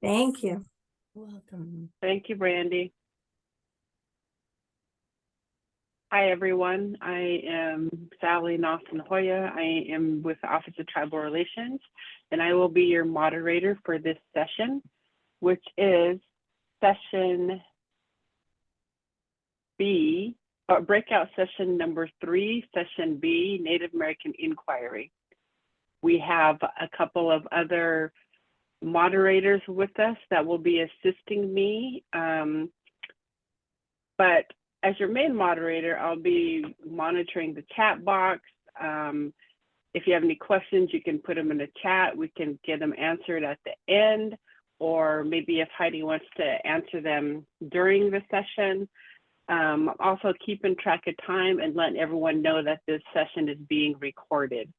Thank you. Welcome. Thank you, Brandy. Hi, everyone. I am Sally Nawson Hoya. I am with the Office of Tribal Relations, and I will be your moderator for this session, which is session B, breakout session number 3, session B, Native American Inquiry. We have a couple of other moderators with us that will be assisting me, but as your main moderator, I'll be monitoring the chat box. If you have any questions, you can put them in the chat. We can get them answered at the end, or maybe if Heidi wants to answer them during the session. Also keeping track of time and letting everyone know that this session is being recorded.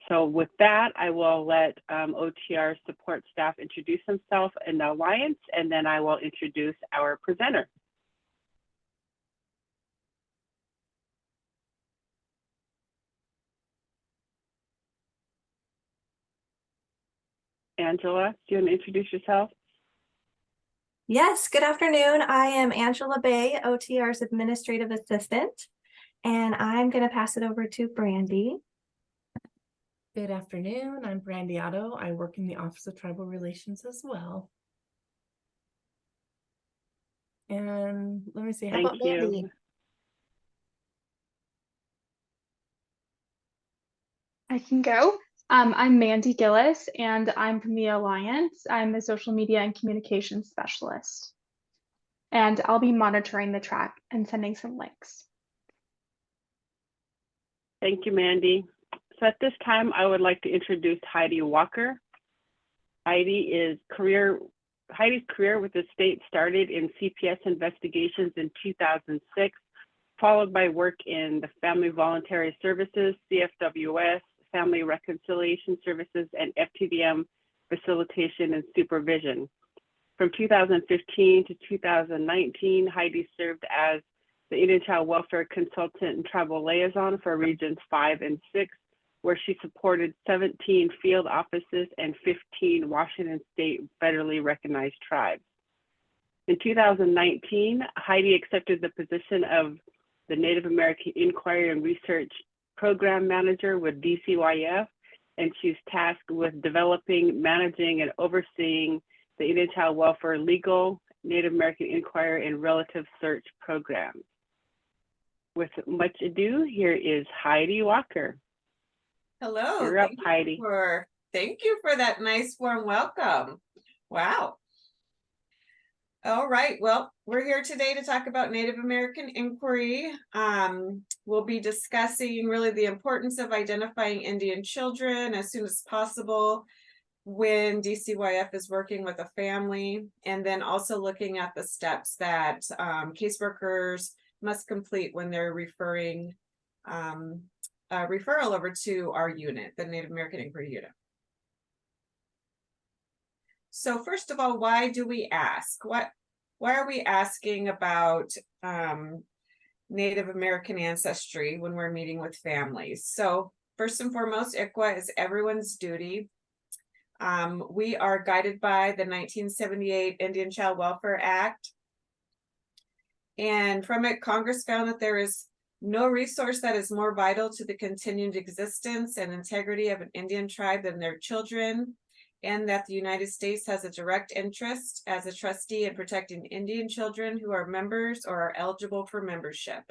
So with that, I will let OTR support staff introduce themselves in the Alliance, and then I will introduce our presenter. Angela, do you want to introduce yourself? Yes, good afternoon. I am Angela Bay, OTR's administrative assistant, and I'm going to pass it over to Brandy. Good afternoon. I'm Brandy Otto. I work in the Office of Tribal Relations as well. And let me see, how about Mandy? I can go. I'm Mandy Gillis, and I'm from the Alliance. I'm the social media and communications specialist. And I'll be monitoring the track and sending some links. Thank you, Mandy. So at this time, I would like to introduce Heidi Walker. Heidi's career with the state started in CPS investigations in 2006, followed by work in the Family Voluntary Services, CFWS, Family Reconciliation Services, and FTDM Facilitation and Supervision. From 2015 to 2019, Heidi served as the Indian Child Welfare Consultant and Tribal Liaison for Regions 5 and 6, where she supported 17 field offices and 15 Washington State federally recognized tribes. In 2019, Heidi accepted the position of the Native American Inquiry and Research Program Manager with DCYF, and she's tasked with developing, managing, and overseeing the Indian Child Welfare Legal, Native American Inquiry, and Relative Search programs. With much ado, here is Heidi Walker. Hello. You're up, Heidi. Thank you for that nice warm welcome. Wow. All right, well, we're here today to talk about Native American Inquiry. We'll be discussing really the importance of identifying Indian children as soon as possible when DCYF is working with a family, and then also looking at the steps that caseworkers must complete when they're referring referral over to our unit, the Native American Inquiry Unit. So first of all, why do we ask? Why are we asking about Native American ancestry when we're meeting with families? So first and foremost, ICWA is everyone's duty. We are guided by the 1978 Indian Child Welfare Act. And from it, Congress found that there is no resource that is more vital to the continued existence and integrity of an Indian tribe than their children, and that the United States has a direct interest as a trustee in protecting Indian children who are members or are eligible for membership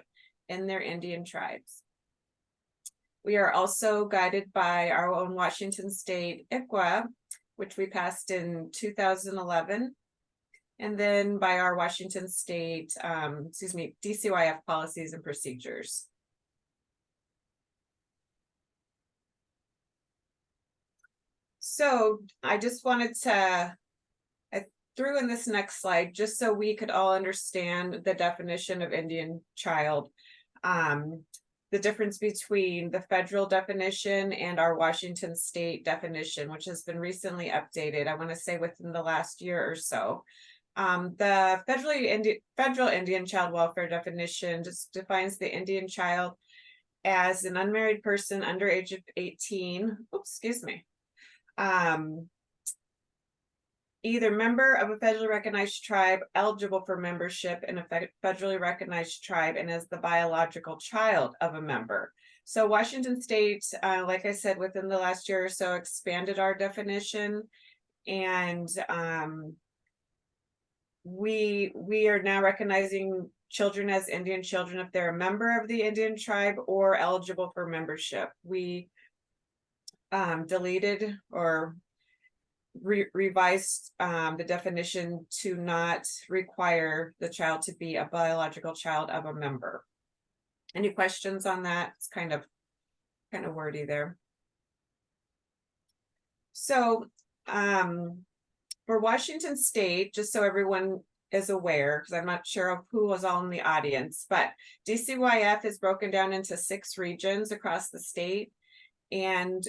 in their Indian tribes. We are also guided by our own Washington State ICWA, which we passed in 2011, and then by our Washington State, DCYF policies and procedures. So I just wanted to, I threw in this next slide just so we could all understand the definition of Indian child, the difference between the federal definition and our Washington State definition, which has been recently updated, I want to say within the last year or so. The federal Indian child welfare definition just defines the Indian child as an unmarried person under age of 18, either member of a federally recognized tribe, eligible for membership in a federally recognized tribe, and is the biological child of a member. So Washington State, like I said, within the last year or so, expanded our definition, and we are now recognizing children as Indian children if they're a member of the Indian tribe or eligible for membership. We deleted or revised the definition to not require the child to be a biological child of a member. Any questions on that? It's kind of wordy there. So for Washington State, just so everyone is aware, because I'm not sure of who was all in the audience, but DCYF is broken down into 6 regions across the state. And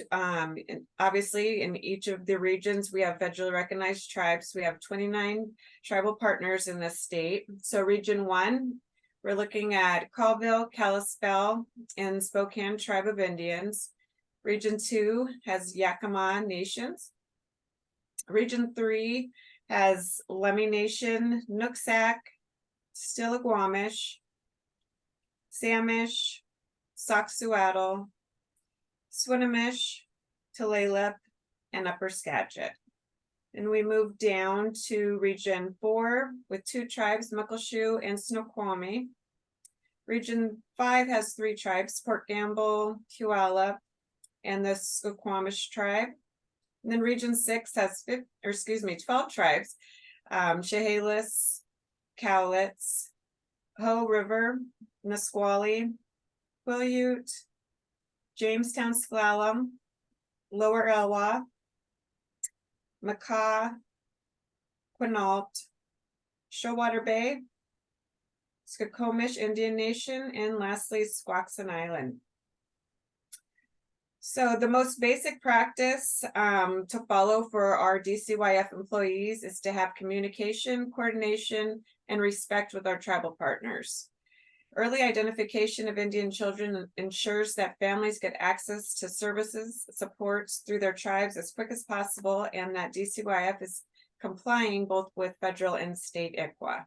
obviously in each of the regions, we have federally recognized tribes. We have 29 tribal partners in the state. So region 1, we're looking at Colville, Kalispell, and Spokane Tribe of Indians. Region 2 has Yakima Nations. Region 3 has Lemhi Nation, Nooksack, Stillaguamish, Samish, Sauk-Suiattle, Swinomish, Tulalip, and Upper Skagit. And we move down to region 4 with 2 tribes, Muckleshoot and Snoqualmie. Region 5 has 3 tribes, Port Gamble, Puyallup, and the Snoqualmish tribe. And then region 6 has 12 tribes, Chehalis, Cowlitz, Hoh River, Nisqually, Quileute, Jamestown S'Klallam, Lower Elwha, Makah, Quinault, Shoalwater Bay, Skokomish Indian Nation, and lastly Squaxin Island. So the most basic practice to follow for our DCYF employees is to have communication, coordination, and respect with our tribal partners. Early identification of Indian children ensures that families get access to services, supports through their tribes as quick as possible, and that DCYF is complying both with federal and state ICWA.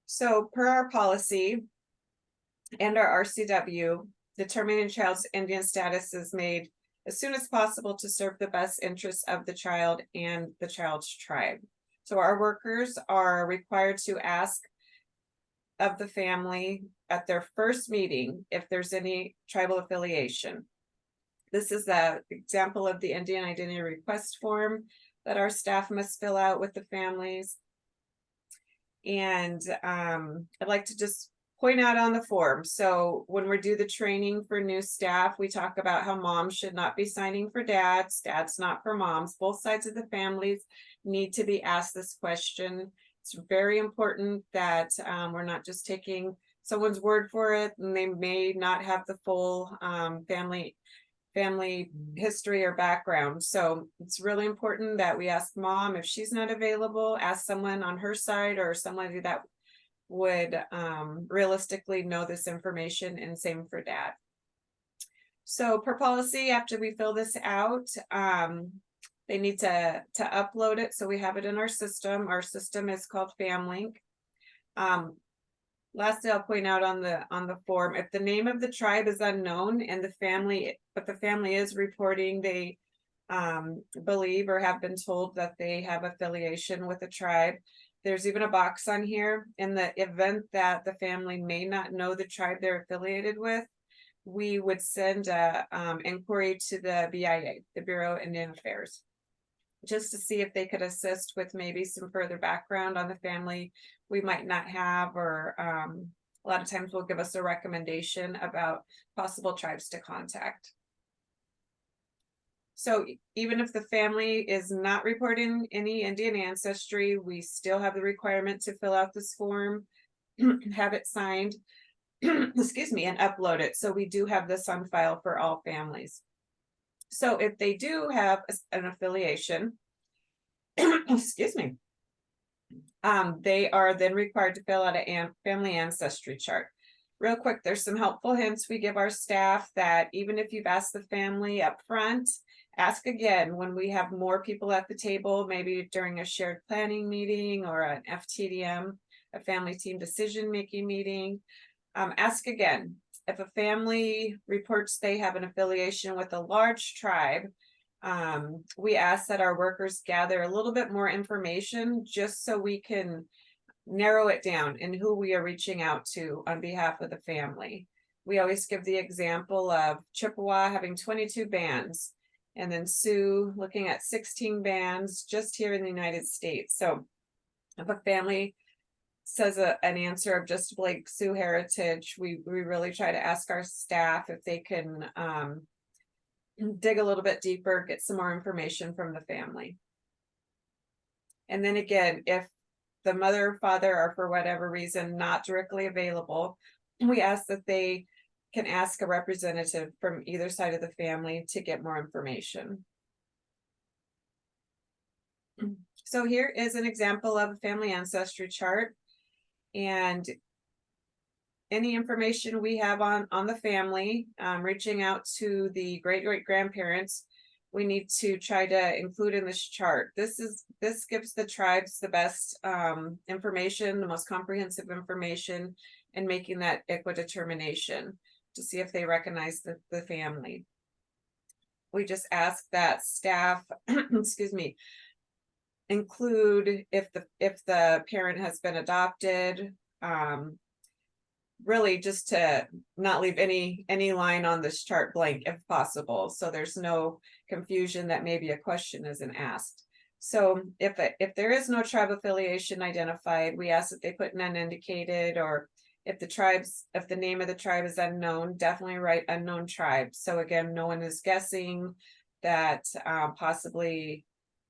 So per our policy and our RCW, determining a child's Indian status is made as soon as possible to serve the best interests of the child and the child's tribe. So our workers are required to ask of the family at their first meeting if there's any tribal affiliation. This is an example of the Indian Identity Request form that our staff must fill out with the families. And I'd like to just point out on the form. So when we do the training for new staff, we talk about how moms should not be signing for dads, dads not for moms. Both sides of the families need to be asked this question. It's very important that we're not just taking someone's word for it, and they may not have the full family history or background. So it's really important that we ask mom if she's not available, ask someone on her side or somebody that would realistically know this information, and same for dad. So per policy, after we fill this out, they need to upload it. So we have it in our system. Our system is called FamLink. Lastly, I'll point out on the form, if the name of the tribe is unknown and the family is reporting they believe or have been told that they have affiliation with a tribe, there's even a box on here. In the event that the family may not know the tribe they're affiliated with, we would send a inquiry to the BIA, the Bureau of Indian Affairs, just to see if they could assist with maybe some further background on the family we might not have, or a lot of times will give us a recommendation about possible tribes to contact. So even if the family is not reporting any Indian ancestry, we still have the requirement to fill out this form, have it signed, excuse me, and upload it. So we do have this on file for all families. So if they do have an affiliation, excuse me, they are then required to fill out a family ancestry chart. real quick, there's some helpful hints we give our staff that even if you've asked the family up front, ask again when we have more people at the table, maybe during a shared planning meeting or an FTDM, a family team decision-making meeting. Ask again. If a family reports they have an affiliation with a large tribe, we ask that our workers gather a little bit more information just so we can narrow it down in who we are reaching out to on behalf of the family. We always give the example of Chippewa having 22 bands, and then Sioux looking at 16 bands just here in the United States. So if a family says an answer of just Blake Sioux heritage, we really try to ask our staff if they can dig a little bit deeper, get some more information from the family. And then again, if the mother or father are for whatever reason not directly available, we ask that they can ask a representative from either side of the family to get more information. So here is an example of a family ancestry chart, and any information we have on the family, reaching out to the great-great-grandparents, we need to try to include in this chart. This gives the tribes the best information, the most comprehensive information in making that ICWA determination to see if they recognize the family. We just ask that staff, excuse me, include if the parent has been adopted, really just to not leave any line on this chart blank if possible, so there's no confusion that maybe a question isn't asked. So if there is no tribe affiliation identified, we ask that they put an unindicated, or if the name of the tribe is unknown, definitely write unknown tribe. So again, no one is guessing that possibly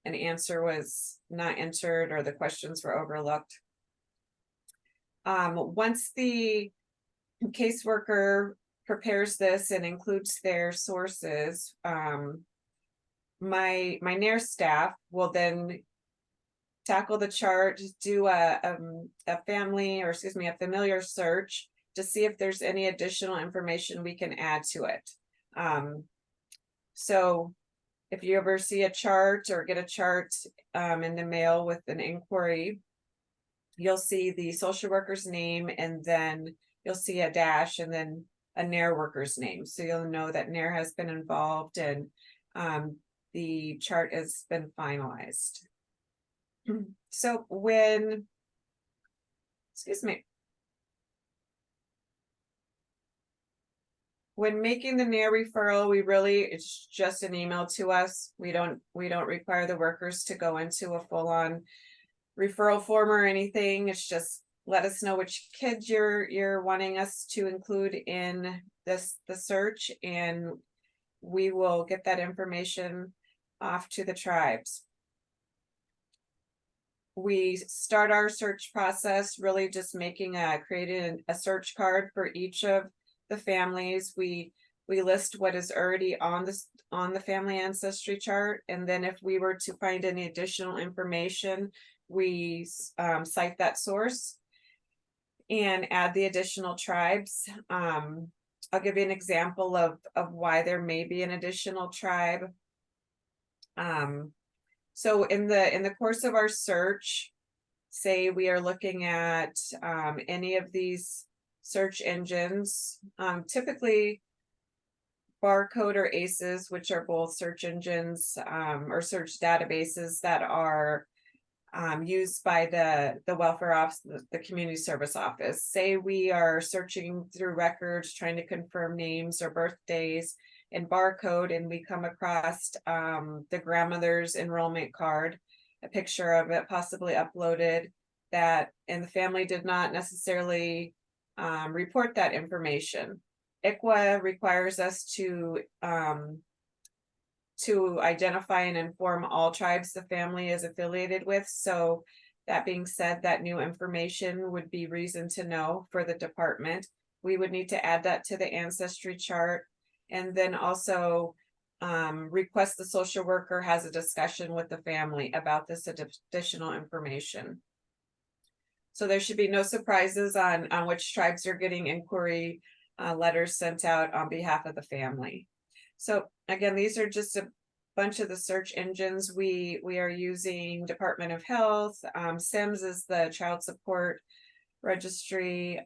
an answer was not entered or the questions were overlooked. Once the caseworker prepares this and includes their sources, my NAIR staff will then tackle the chart, do a familiar search to see if there's any additional information we can add to it. So if you ever see a chart or get a chart in the mail with an inquiry, you'll see the social worker's name, and then you'll see a dash and then a NAIR worker's name. So you'll know that NAIR has been involved and the chart has been finalized. So when making the NAIR referral, it's just an email to us. We don't require the workers to go into a full-on referral form or anything. It's just let us know which kids you're wanting us to include in the search, and we will get that information off to the tribes. We start our search process really just creating a search card for each of the families. We list what is already on the family ancestry chart, and then if we were to find any additional information, we cite that source and add the additional tribes. I'll give you an example of why there may be an additional tribe. So in the course of our search, say we are looking at any of these search engines, typically Barcode or ACEs, which are both search engines or search databases that are used by the welfare office, the community service office. Say we are searching through records, trying to confirm names or birthdays in Barcode, and we come across the grandmother's enrollment card, a picture of it possibly uploaded, and the family did not necessarily report that information. ICWA requires us to identify and inform all tribes the family is affiliated with. So that being said, that new information would be reason to know for the department. We would need to add that to the ancestry chart, and then also request the social worker has a discussion with the family about this additional information. So there should be no surprises on which tribes are getting inquiry letters sent out on behalf of the family. So again, these are just a bunch of the search engines. We are using Department of Health, SIMS is the child support registry,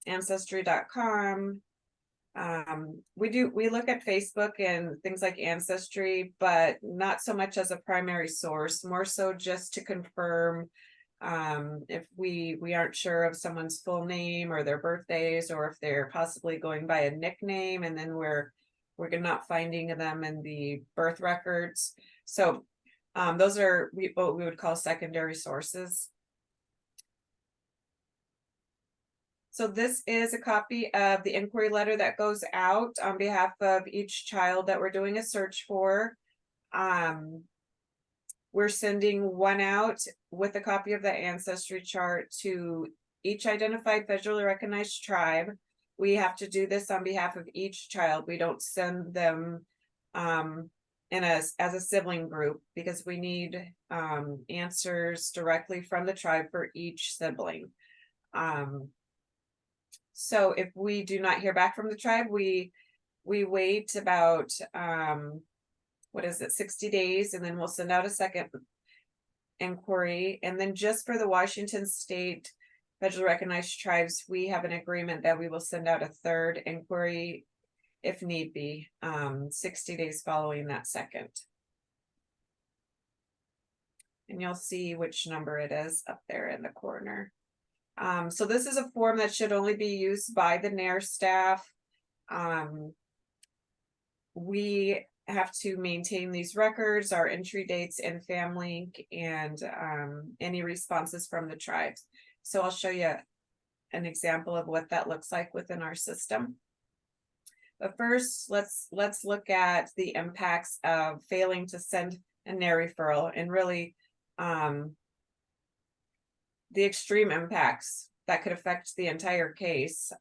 ancestry.com. We look at Facebook and things like Ancestry, but not so much as a primary source, more so just to confirm if we aren't sure of someone's full name or their birthdays, or if they're possibly going by a nickname, and then we're not finding them in the birth records. So those are what we would call secondary sources. So this is a copy of the inquiry letter that goes out on behalf of each child that we're doing a search for. We're sending one out with a copy of the ancestry chart to each identified federally recognized tribe. We have to do this on behalf of each child. We don't send them as a sibling group, because we need answers directly from the tribe for each sibling. So if we do not hear back from the tribe, we wait about 60 days, and then we'll send out a second inquiry. And then just for the Washington State federally recognized tribes, we have an agreement that we will send out a third inquiry if need be, 60 days following that second. And you'll see which number it is up there in the corner. So this is a form that should only be used by the NAIR staff. We have to maintain these records, our entry dates in FamLink, and any responses from the tribes. So I'll show you an example of what that looks like within our system. But first, let's look at the impacts of failing to send a NAIR referral, and really the extreme impacts that could affect the entire case.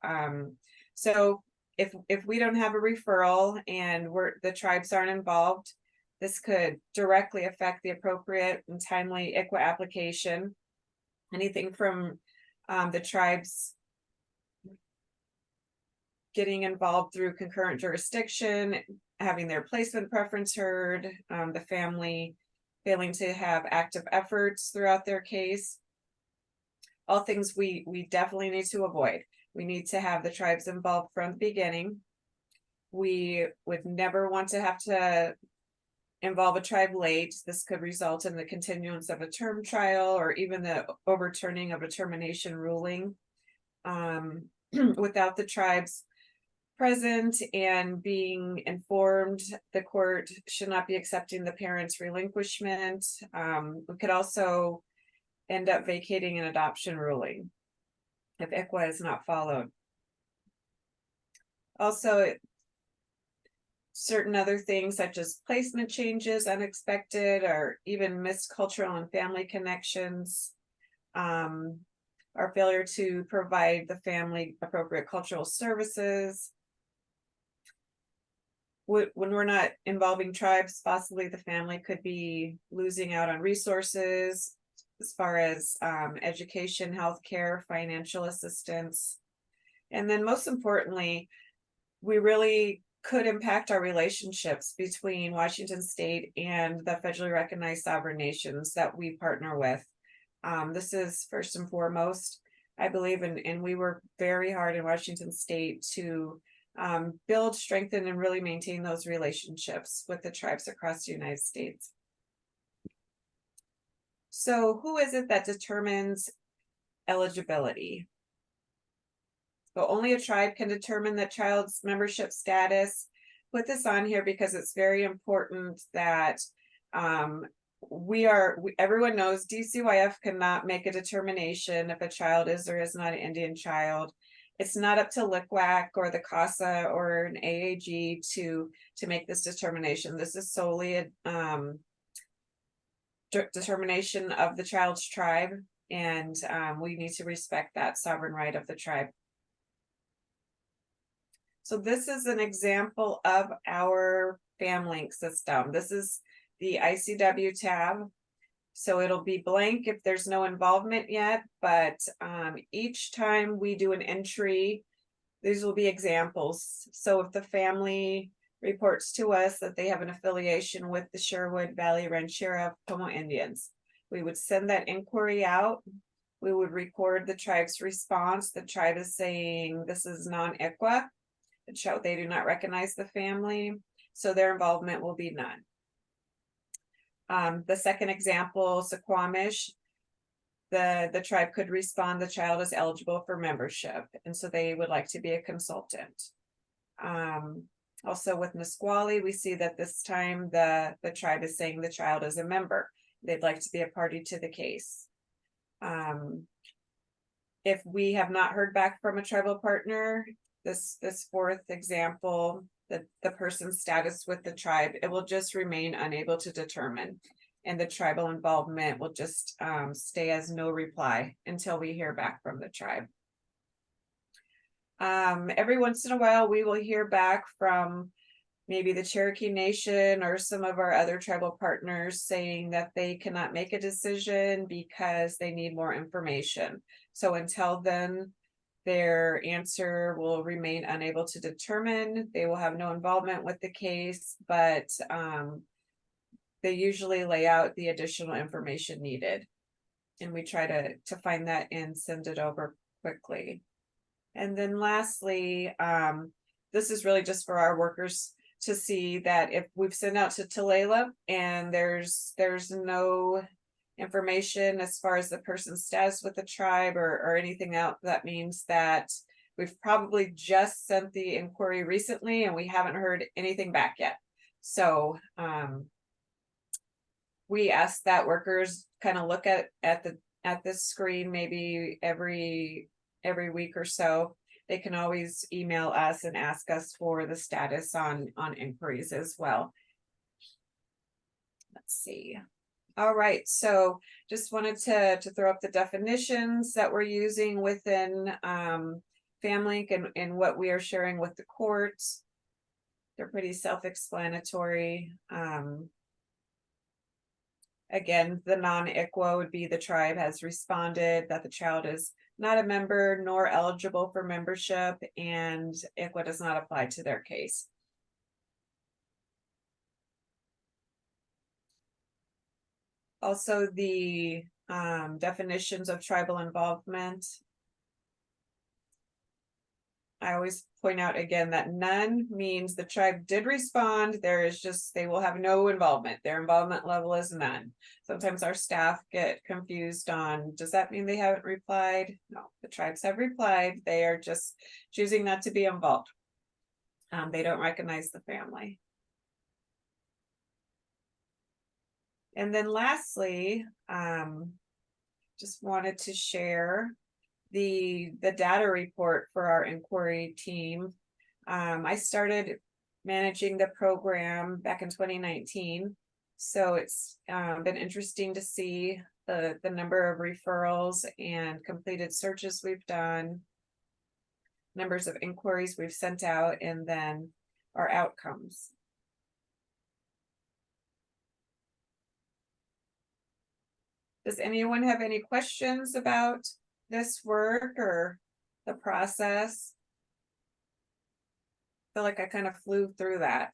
So if we don't have a referral and the tribes aren't involved, this could directly affect the appropriate and timely ICWA application. Anything from the tribes getting involved through concurrent jurisdiction, having their placement preference heard, the family failing to have active efforts throughout their case. All things we definitely need to avoid. We need to have the tribes involved from the beginning. We would never want to have to involve a tribe late. This could result in the continuance of a term trial, or even the overturning of a termination ruling. Without the tribes present and being informed, the court should not be accepting the parent's relinquishment. We could also end up vacating an adoption ruling if ICWA is not followed. Also, certain other things such as placement changes, unexpected, or even missed cultural and family connections, our failure to provide the family appropriate cultural services. When we're not involving tribes, possibly the family could be losing out on resources as far as education, healthcare, financial assistance. And then most importantly, we really could impact our relationships between Washington State and the federally recognized sovereign nations that we partner with. This is first and foremost, I believe, and we work very hard in Washington State to build, strengthen, and really maintain those relationships with the tribes across the United States. So who is it that determines eligibility? So only a tribe can determine the child's membership status. Put this on here because it's very important that everyone knows DCYF cannot make a determination if a child is or is not an Indian child. It's not up to LICWAC or the CASA or an AAG to make this determination. This is solely a determination of the child's tribe, and we need to respect that sovereign right of the tribe. So this is an example of our FamLink system. This is the ICW tab. So it'll be blank if there's no involvement yet, but each time we do an entry, these will be examples. So if the family reports to us that they have an affiliation with the Sherwood Valley Rancheria Pomo Indians, we would send that inquiry out. We would record the tribe's response. The tribe is saying this is non-ICWA. They do not recognize the family, so their involvement will be none. The second example, Suquamish, the tribe could respond, the child is eligible for membership, and so they would like to be a consultant. Also with Nisqually, we see that this time the tribe is saying the child is a member. They'd like to be a party to the case. If we have not heard back from a tribal partner, this fourth example, the person's status with the tribe, it will just remain unable to determine. And the tribal involvement will just stay as no reply until we hear back from the tribe. Every once in a while, we will hear back from maybe the Cherokee Nation or some of our other tribal partners saying that they cannot make a decision because they need more information. So until then, their answer will remain unable to determine. They will have no involvement with the case, but they usually lay out the additional information needed. And we try to find that and send it over quickly. And then lastly, this is really just for our workers to see that if we've sent out to Tulalip and there's no information as far as the person's status with the tribe or anything else, that means that we've probably just sent the inquiry recently and we haven't heard anything back yet. So we ask that workers kind of look at this screen maybe every week or so. They can always email us and ask us for the status on inquiries as well. Let's see. All right, so just wanted to throw up the definitions that we're using within FamLink and what we are sharing with the courts. They're pretty self-explanatory. Again, the non-ICWA would be the tribe has responded that the child is not a member nor eligible for membership, and ICWA does not apply to their case. Also, the definitions of tribal involvement. I always point out again that none means the tribe did respond. They will have no involvement. Their involvement level is none. Sometimes our staff get confused on, does that mean they haven't replied? No, the tribes have replied. They are just choosing not to be involved. They don't recognize the family. And then lastly, just wanted to share the data report for our inquiry team. I started managing the program back in 2019. So it's been interesting to see the number of referrals and completed searches we've done, numbers of inquiries we've sent out, and then our outcomes. Does anyone have any questions about this work or the process? I feel like I kind of flew through that.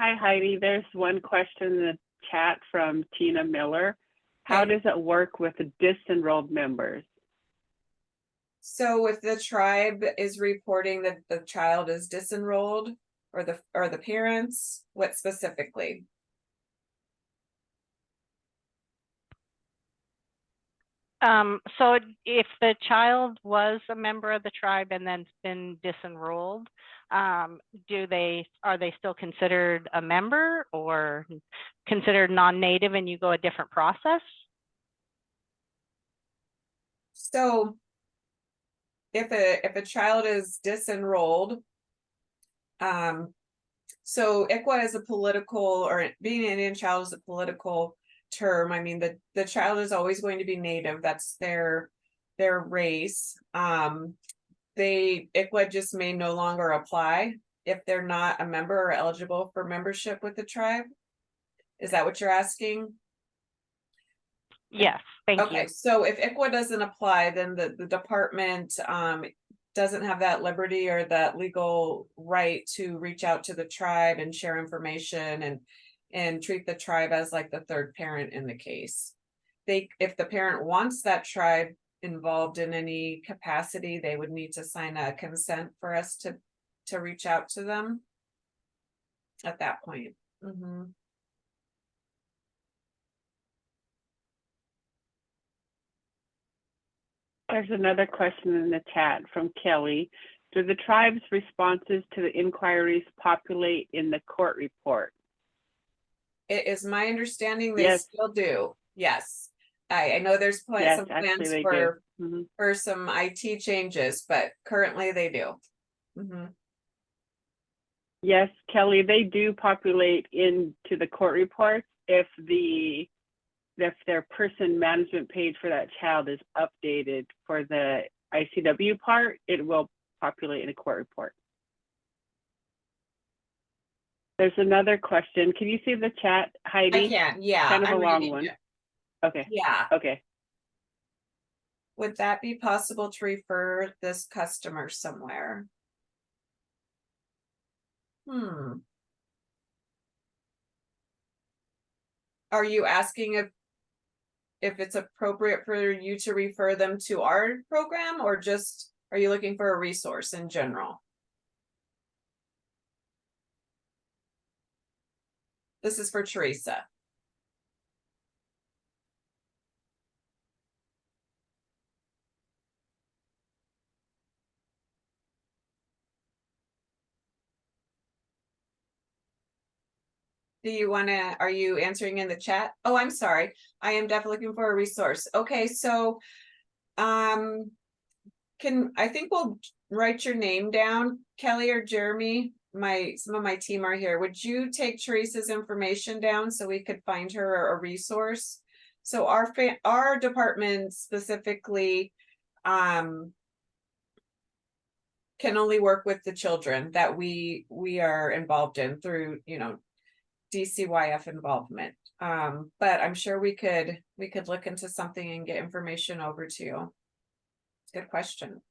Hi, Heidi. There's one question in the chat from Tina Miller. How Okay. does it work with the disenrolled members? So if the tribe is reporting that the child is disenrolled or the parents, what specifically? So if the child was a member of the tribe and then been disenrolled, are they still considered a member or considered non-native and you go a different process? So if a child is disenrolled, so ICWA is a political, or being an Indian child is a political term. I mean, the child is always going to be native. That's their race. ICWA just may no longer apply if they're not a member or eligible for membership with the tribe. Is that what you're asking? Yes, thank Okay, you. so if ICWA doesn't apply, then the department doesn't have that liberty or that legal right to reach out to the tribe and share information and treat the tribe as like the third parent in the case. If the parent wants that tribe involved in any capacity, they would need to sign a consent for us to reach out to them at that point. Mhm. There's another question in the chat from Kelly. Do the tribe's responses to the inquiries populate in the court report? It is my understanding they Yes. still do. Yes. I know there's Yes, some actually plans they for do. Mhm. for some IT changes, but currently they do. Mhm. Yes, Kelly, they do populate into the court reports if their person management page for that child is updated for the ICW part, it will populate in a court report. There's another question. Can you see the chat, Heidi? I can, yeah. Kind of a I'm long reading one. it. Okay, Yeah. okay. Would that be possible to refer this customer somewhere? Are you asking if it's appropriate for you to refer them to our program, or just are you looking for a resource in general? This is for Teresa. Are you answering in the chat? Oh, I'm sorry. I am definitely looking for a resource. Okay, so I think we'll write your name down, Kelly or Jeremy. Some of my team are here. Would you take Teresa's information down so we could find her a resource? So our department specifically can only work with the children that we are involved in through, DCYF involvement. But I'm sure we could look into something and get information over to you. Good question.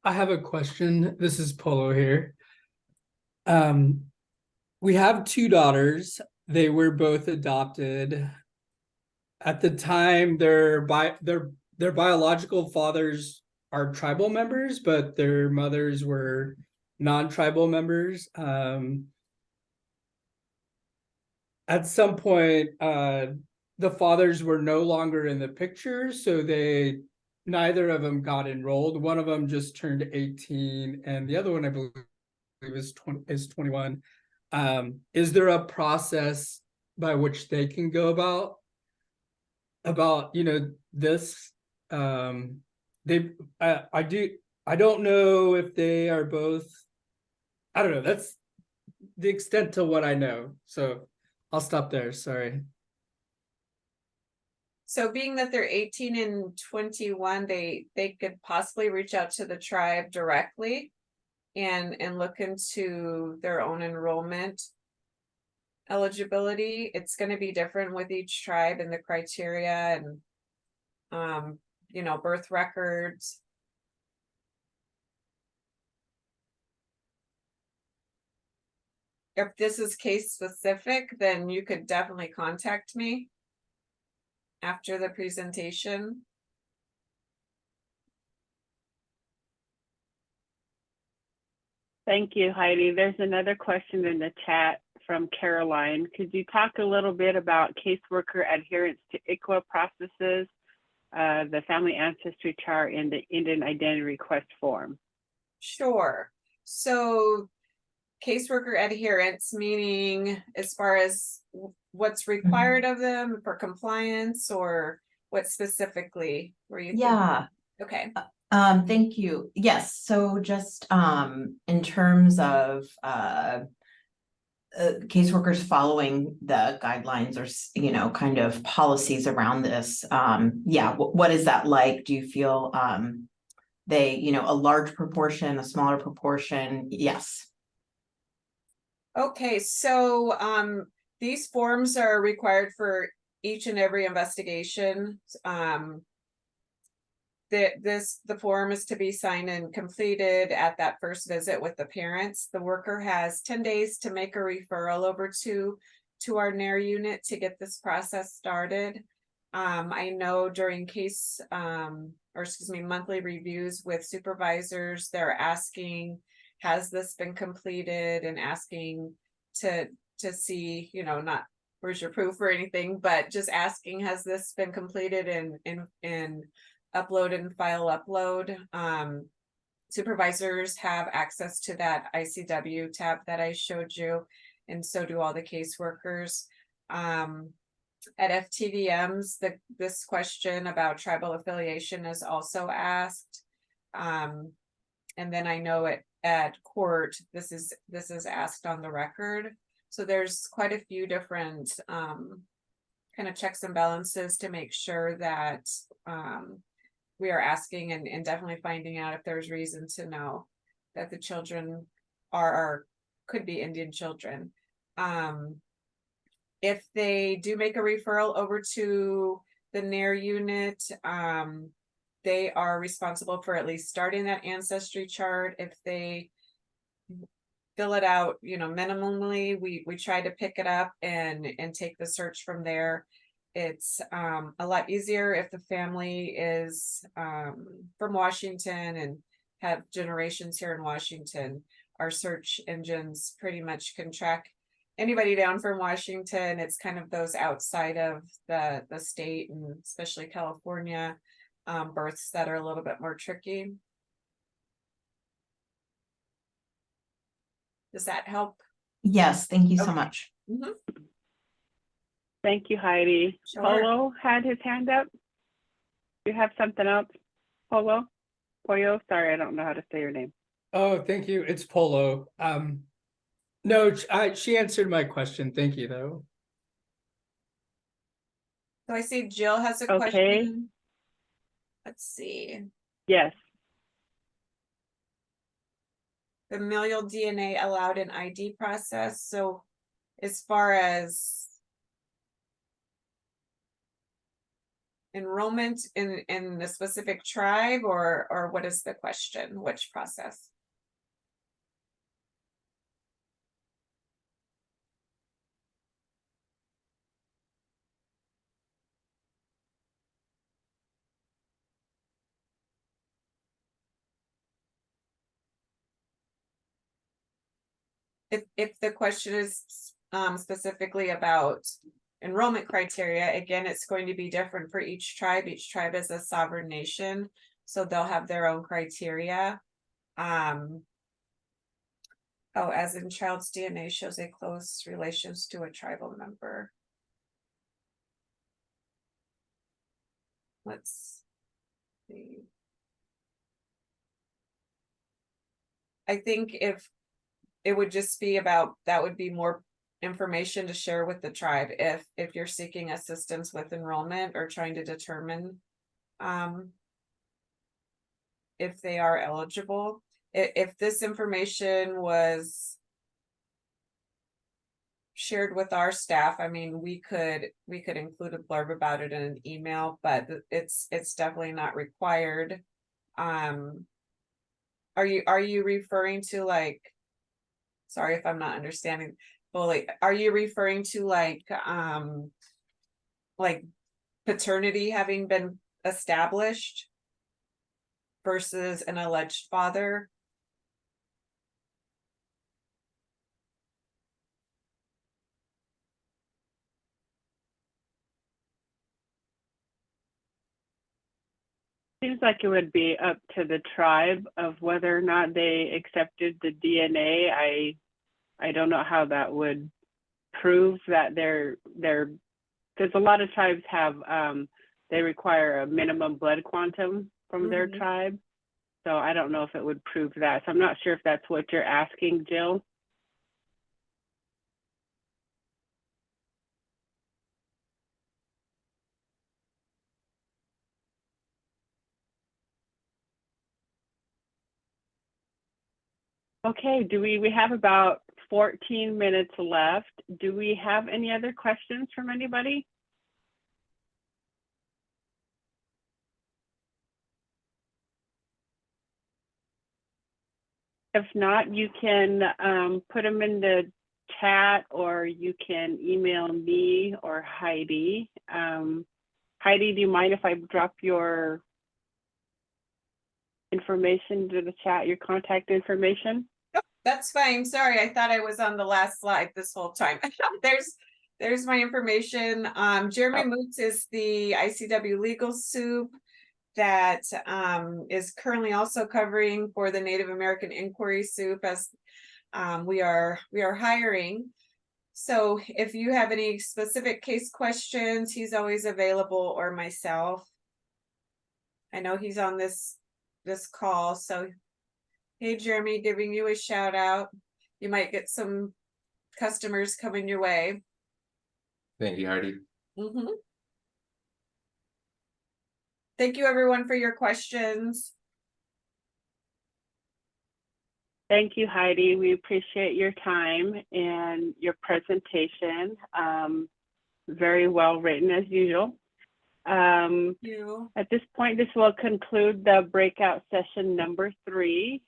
I have a question. This is Polo here. We have two daughters. They were both adopted. At the time, their biological fathers are tribal members, but their mothers were non-tribal members. At some point, the fathers were no longer in the picture, so neither of them got enrolled. One of them just turned 18, and the other one, I believe, is 21. Is there a process by which they can go about this? I don't know if they are both. I don't know. That's the extent to what I know. So I'll stop there. Sorry. So being that they're 18 and 21, they could possibly reach out to the tribe directly and look into their own enrollment eligibility. It's going to be different with each tribe and the criteria and birth records. If this is case specific, then you could definitely contact me after the presentation. Thank you, Heidi. There's another question in the chat from Caroline. Could you talk a little bit about caseworker adherence to ICWA processes, the family ancestry chart, and the Indian identity request form? Sure. So caseworker adherence, meaning as far as what's required of them for compliance, or what specifically were you thinking? Yeah, Okay. thank you. Yes, so just in terms of caseworkers following the guidelines or kind of policies around this, yeah, what is that like? Do you feel a large proportion, a smaller proportion, yes. Okay, so these forms are required for each and every investigation. The form is to be signed and completed at that first visit with the parents. The worker has 10 days to make a referral over to our NARE unit to get this process started. I know during monthly reviews with supervisors, they're asking, has this been completed, and asking to see, not where's your proof or anything, but just asking, has this been completed and upload and file upload. Supervisors have access to that ICW tab that I showed you, and so do all the caseworkers. At FTVMs, this question about tribal affiliation is also asked. And then I know at court, this is asked on the record. So there's quite a few different kind of checks and balances to make sure that we are asking and definitely finding out if there's reason to know that the children could be Indian children. If they do make a referral over to the NARE unit, they are responsible for at least starting that ancestry chart. If they fill it out, minimally, we try to pick it up and take the search from there. It's a lot easier if the family is from Washington and have generations here in Washington. Our search engines pretty much can track anybody down from Washington. It's kind of those outside of the state, and especially California, births that are a little bit more tricky. Does that help? Yes, thank you so Okay. much. Mhm. Thank you, Heidi. Sure. Polo had his hand up. You have something else, Pollo? Sorry, I don't know how to say your name. Oh, thank you. It's Polo. No, she answered my question. Thank you, though. So I see Jill has a Okay. question. Let's see. Yes. Familial DNA allowed in ID process. So as far as enrollment in the specific tribe, or what is the question? Which process? If the question is specifically about enrollment criteria, again, it's going to be different for each tribe. Each tribe is a sovereign nation, so they'll have their own criteria. Oh, as in child's DNA shows a close relations to a tribal member. Let's see. I think if it would just be about, that would be more information to share with the tribe if you're seeking assistance with enrollment or trying to determine if they are eligible. If this information was shared with our staff, I mean, we could include a blurb about it in an email, but it's definitely not required. Are you referring to, like, sorry if I'm not understanding fully, are you referring to like paternity having been established versus an alleged father? Seems like it would be up to the tribe of whether or not they accepted the DNA. I don't know how that would prove that they're because a lot of tribes have they require a minimum blood quantum from their Mhm. tribe. So I don't know if it would prove that. So I'm not sure if that's what you're asking, Jill. Okay, we have about 14 minutes left. Do we have any other questions from anybody? If not, you can put them in the chat, or you can email me or Heidi. Heidi, do you mind if I drop your information to the chat, your contact information? That's fine. Sorry, I thought I was on the last slide this whole time. There's my information. Jeremy Moots is the ICW legal soup that is currently also covering for the Native American Inquiry soup, as we are hiring. So if you have any specific case questions, he's always available, or myself. I know he's on this call, so hey, Jeremy, giving you a shout out. You might get some customers coming your way. Thank you, Heidi. Mm-hmm. Thank you, everyone, for your questions. Thank you, Heidi. We appreciate your time and your presentation. Very well written, as usual. Thank you. At this point, this will conclude the breakout session number 3.